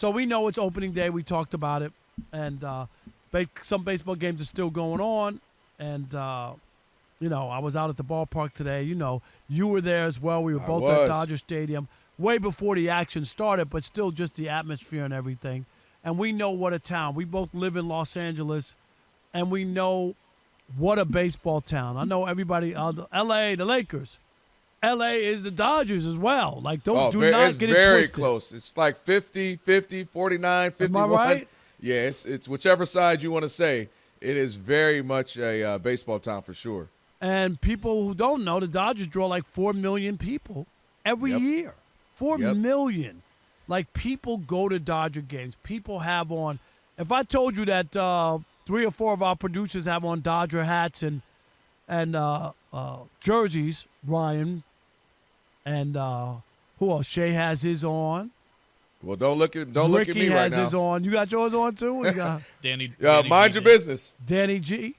So we know it's opening day. We talked about it. And some baseball games are still going on. And, I was out at the ballpark today. You were there as well. We were both at Dodger Stadium way before the action started, but still just the atmosphere and everything. And we know what a town. We both live in Los Angeles, and we know what a baseball town. I know everybody, L.A., the Lakers. L.A. is the Dodgers as well. Like, do not get it twisted. It's very close. It's like 50, 49, 51. Am I right? Yeah, it's whichever side you want to say. It is very much a baseball town for sure. And people who don't know, the Dodgers draw like 4 million people every year. 4 million. Like, people go to Dodger games. People have on – if I told you that 3 or 4 of our producers have on Dodger hats and jerseys, Ryan, and who else? Shay has his on. Well, don't look at me right now. Ricky has his on. You got yours on too? What you got? Danny mind G your business. Danny G.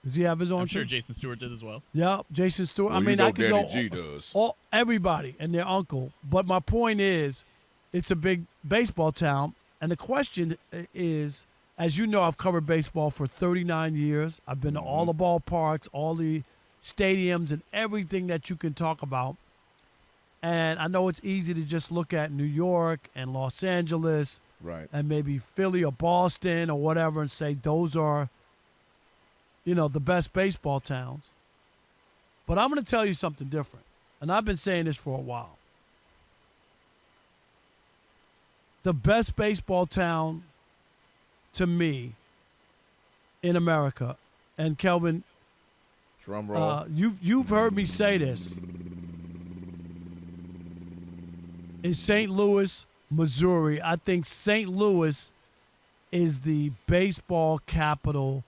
Does he have his on I'm too? sure Jason Stewart does as well. Yeah, Jason Stewart. Well, I could Danny go G does. Everybody and their uncle. But my point is, it's a big baseball town. And the question is, as you know, I've covered baseball for 39 years. I've been to all the ballparks, all the stadiums, and everything that you can talk about. And I know it's easy to just look at New York and Los Angeles and maybe Philly or Boston or whatever and say those are, the best baseball towns. But I'm going to tell you something different. And I've been saying this for a while. The best baseball town to me in America, and Kelvin, drum roll. You've heard me say this, is St. Louis, Missouri. I think St. Louis is the baseball capital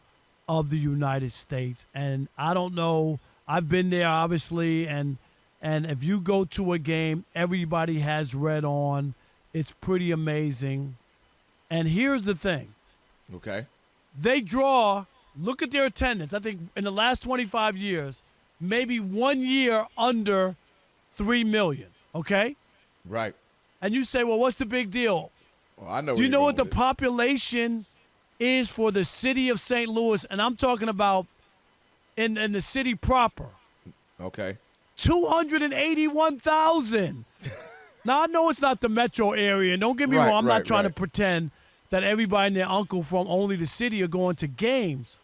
of the United States. And I don't know, I've been there obviously, and if you go to a game, everybody has red on. It's pretty amazing. And here's the thing. Okay. They draw, look at their attendance. I think in the last 25 years, maybe 1 year under 3 million, okay? Right. And you say, well, what's the big deal? Well, I know. Do you know what the population is for the city of St. Louis? And I'm talking about in the city proper. Okay. 281,000. Now, I know it's not the metro area. And don't get me wrong. I'm not trying to pretend that everybody and their uncle from only the city are going to games.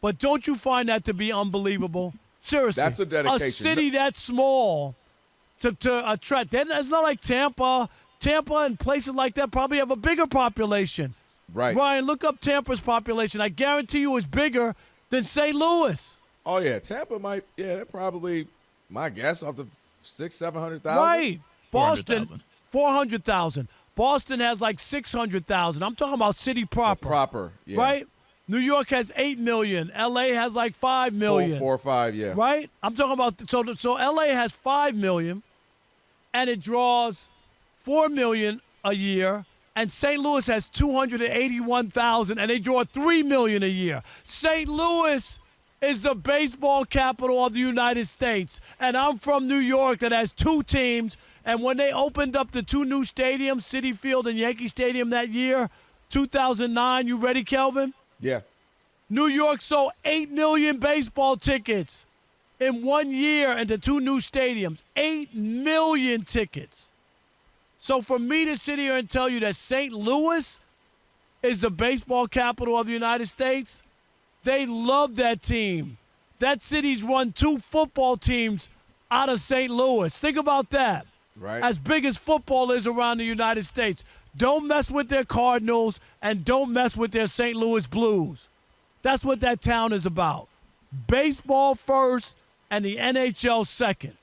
But don't you find that to be unbelievable? Seriously. That's a dedication. A city that small to attract. It's not like Tampa. Tampa and places like that probably have a bigger population. Right. Ryan, look up Tampa's population. I guarantee you it's bigger than St. Louis. Oh, yeah. Tampa might, they're probably, my guess, off the 600,000-700,000. Right. Boston, 400,000. 400,000. Boston has like 600,000. I'm talking about city proper. Proper, yeah. Right? New York has 8 million. L.A. has like 5 million. 4 or 5, yeah. Right? I'm talking about – so L.A. has 5 million, and it draws 4 million a year, and St. Louis has 281,000, and they draw 3 million a year. St. Louis is the baseball capital of the United States, and I'm from New York that has 2 teams, and when they opened up the 2 new stadiums, Citi Field and Yankee Stadium that year, 2009, you ready, Kelvin? Yeah. New York sold 8 million baseball tickets in 1 year into 2 new stadiums. 8 million tickets. So for me to sit here and tell you that St. Louis is the baseball capital of the United States, they love that team. That city's run 2 football teams out of St. Louis. Think about that. Right. As big as football is around the United States. Don't mess with their Cardinals and don't mess with their St. Louis Blues. That's what that town is about. Baseball first and the NHL second.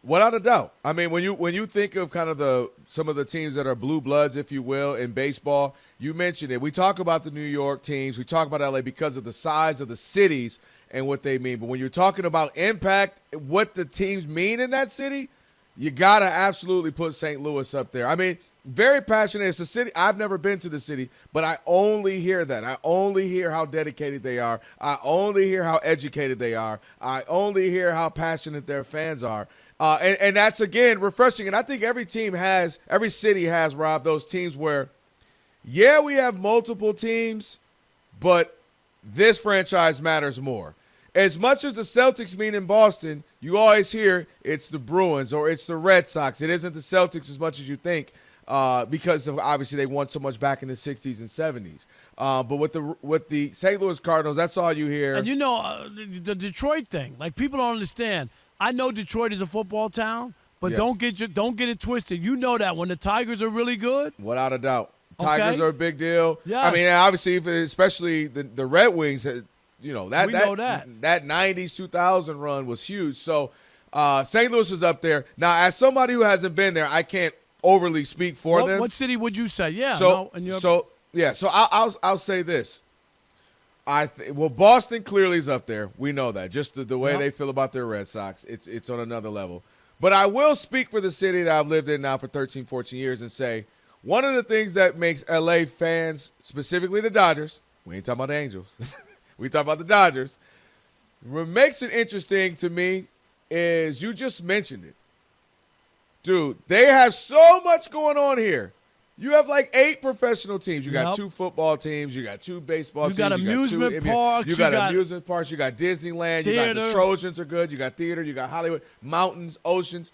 Without a doubt. I mean, when you think of kind of some of the teams that are blue bloods, if you will, in baseball, you mentioned it. We talk about the New York teams. We talk about LA because of the size of the cities and what they mean. But when you're talking about impact, what the teams mean in that city, you got to absolutely put St. Louis up there. I mean, very passionate. It's a city. I've never been to the city, but I only hear that. I only hear how dedicated they are. I only hear how educated they are. I only hear how passionate their fans are. And that's, again, refreshing. And I think every city has, Rob, those teams where, yeah, we have multiple teams, but this franchise matters more. As much as the Celtics mean in Boston, you always hear it's the Bruins or it's the Red Sox. It isn't the Celtics as much as you think because obviously they won so much back in the 60s and 70s. But with the St. Louis Cardinals, that's all you hear. And the Detroit thing, like people don't understand. I know Detroit is a football town, but don't get it twisted. You know that when the Tigers are really good. Without a doubt. Tigers are a big deal. Yes. I mean, obviously, especially the Red Wings, you know, that 90s, 2000 run was huge. So St. Louis is up there. Now, as somebody who hasn't been there, I can't overly speak for them. What city would you say? Yeah. So I'll say this. Boston clearly is up there. We know that. Just the way they feel about their Red Sox, it's on another level. But I will speak for the city that I've lived in now for 13, 14 years and say one of the things that makes L.A. fans, specifically the Dodgers, we ain't talking about the Angels, we talk about the Dodgers, what makes it interesting to me is you just mentioned it. Dude, they have so much going on here. You have like 8 professional teams. You got 2 football teams. You got 2 baseball teams. You got amusement parks. You got amusement parks. You got Disneyland. Theater. You got the Trojans are good. You got theater. You got Hollywood, mountains, oceans.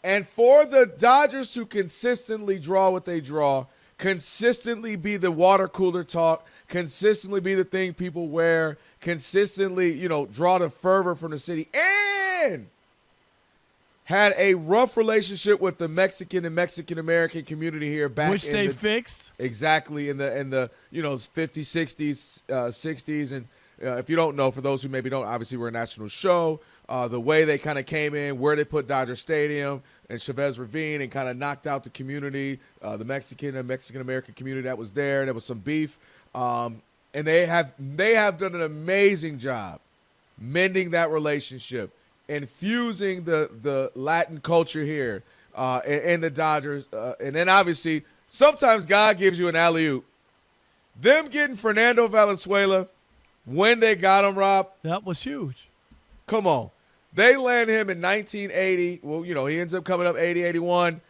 And for the Dodgers to consistently draw what they draw, consistently be the water cooler talk, consistently be the thing people wear, consistently, draw the fervor from the city, and had a rough relationship with the Mexican and Mexican-American community here back which they fixed. Exactly, in the 50s, 60s, 60s. And if you don't know, for those who maybe don't, obviously we're a national show. The way they kind of came in, where they put Dodger Stadium and Chavez Ravine and kind of knocked out the community, the Mexican and Mexican-American community that was there. There was some beef. And they have done an amazing job mending that relationship, infusing the Latin culture here in the Dodgers. And then obviously sometimes God gives you an alley-oop. Them getting Fernando Valenzuela when they got him, Rob. That was huge. Come on. They land him in 1980. Well, he ends up coming up 80, 81.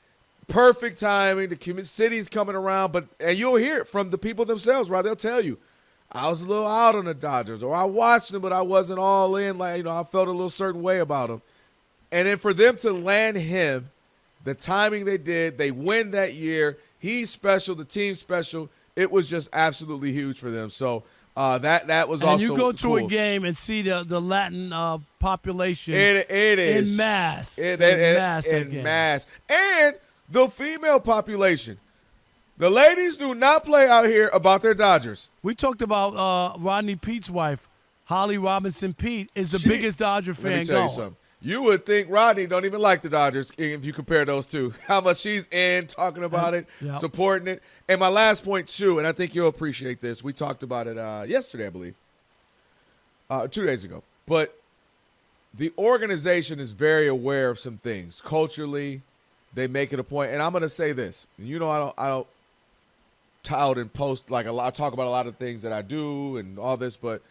Perfect timing. The city's coming around. And you'll hear it from the people themselves, right? They'll tell you, I was a little out on the Dodgers, or I watched them, but I wasn't all in. Like, I felt a little certain way about them. And then for them to land him, the timing they did, they win that year. He's special. The team's special. It was just absolutely huge for them. So that was also cool. And you go to a game and see the Latin population it is in mass. In mass. And the female population. The ladies do not play out here about their Dodgers. We talked about Rodney Pete's wife, Holly Robinson Pete, is the biggest Dodger fan Let me tell you something. You would think Rodney don't even like the Dodgers if you compare those two. How much she's talking about it, supporting it. And my last point, too, and I think you'll appreciate this. We talked about it yesterday, I believe, 2 days ago. But the organization is very aware of some things. Culturally, they make it a point. And I'm going to say this. I don't tout and post I talk about a lot of things that I do and all this, but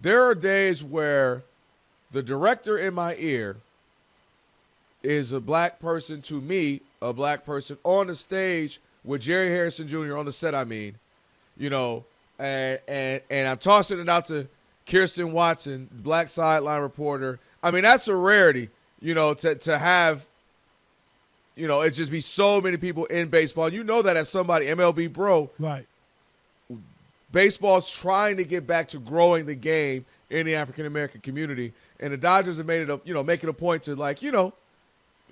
there are days where the director in my ear is a black person to me, a black person on the stage with Jerry Harrison Jr. on the set, and I'm tossing it out to Kirsten Watson, black sideline reporter. I mean, that's a rarity, to have, it just be so many people in baseball. You know that as somebody, MLB bro. Right. Baseball's trying to get back to growing the game in the African-American community. And the Dodgers have made it make it a point to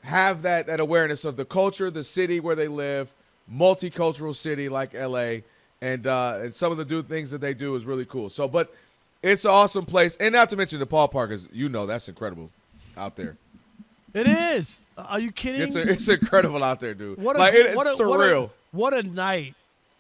have that awareness of the culture, the city where they live, multicultural city like LA, and some of the things that they do is really cool. So, but it's an awesome place. And not to mention the ballpark is, that's incredible out there. It is. Are you kidding? It's incredible out there, dude. It's surreal. What a night,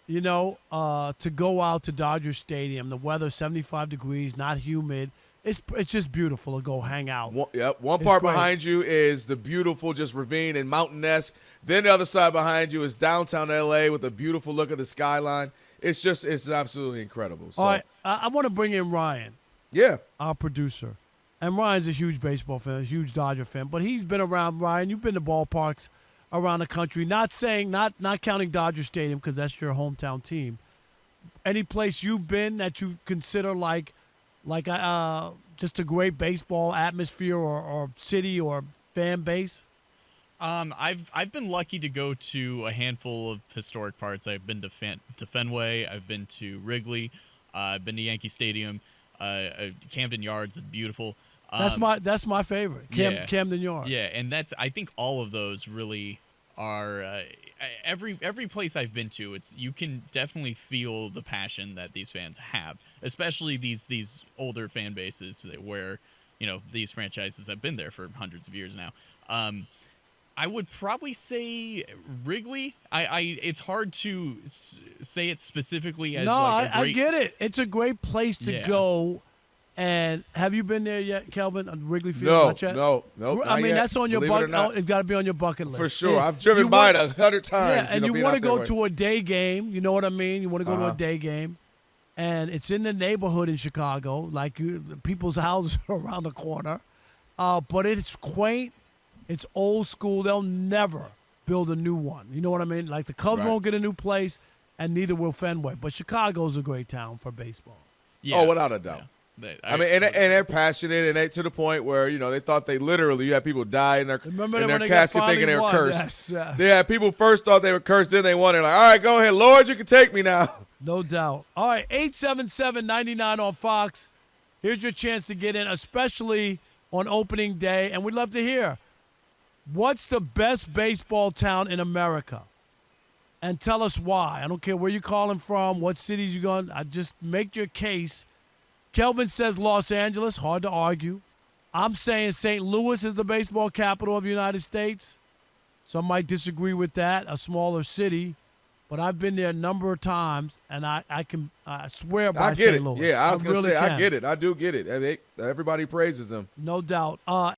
to go out to Dodger Stadium. The weather 75 degrees, not humid. It's just beautiful to go hang out. One part behind you is the beautiful just ravine and mountain-esque. Then the other side behind you is downtown L.A. with a beautiful look of the skyline. It's absolutely incredible. So, all right, I want to bring in Ryan. Yeah. Our producer. And Ryan's a huge baseball fan, a huge Dodger fan. But he's been around, Ryan. You've been to ballparks around the country. Not counting Dodger Stadium because that's your hometown team. Any place you've been that you consider like just a great baseball atmosphere or city or fan base? I've been lucky to go to a handful of historic parts. I've been to Fenway. I've been to Wrigley. I've been to Yankee Stadium. Camden Yards is beautiful. That's my favorite. Camden Yards. Yeah, and I think all of those really are every place I've been to. You can definitely feel the passion that these fans have, especially these older fan bases where these franchises have been there for hundreds of years now. I would probably say Wrigley. It's hard to say it specifically as no. I get it. It's a great place to go. And have you been there yet, Kelvin, on Wrigley Field? No, Not yet? no. I mean, yet. that's on your bucket. It's got to be on your bucket list. For sure. I've driven by it 100 times. Yeah, and you want to go to a day game. You know what I mean? You want to go to a day game. And it's in the neighborhood in Chicago, like people's houses are around the corner. But it's quaint. It's old school. They'll never build a new one. You know what I mean? Like the Cubs won't get a new place, and neither will Fenway. But Chicago's a great town for baseball. Yeah. Oh, without a doubt. Yeah. I mean, and they're passionate, and they to the point where they thought they literally you had people die in their casket thinking they were cursed. Yes. Yeah, people first thought they were cursed, then they won. They're like, all right, go ahead, Lord, you can take me now. No doubt. All right, 877-99 on Fox. Here's your chance to get in, especially on opening day, and we'd love to hear what's the best baseball town in America, and tell us why. I don't care where you're calling from, what cities you're going. Just make your case. Kelvin says Los Angeles, hard to argue. I'm saying St. Louis is the baseball capital of the United States. Some might disagree with that, a smaller city. But I've been there a number of times, and I swear by St. Louis. Yeah, I was going to say, can. I get it. I do get it. Everybody praises them. No doubt.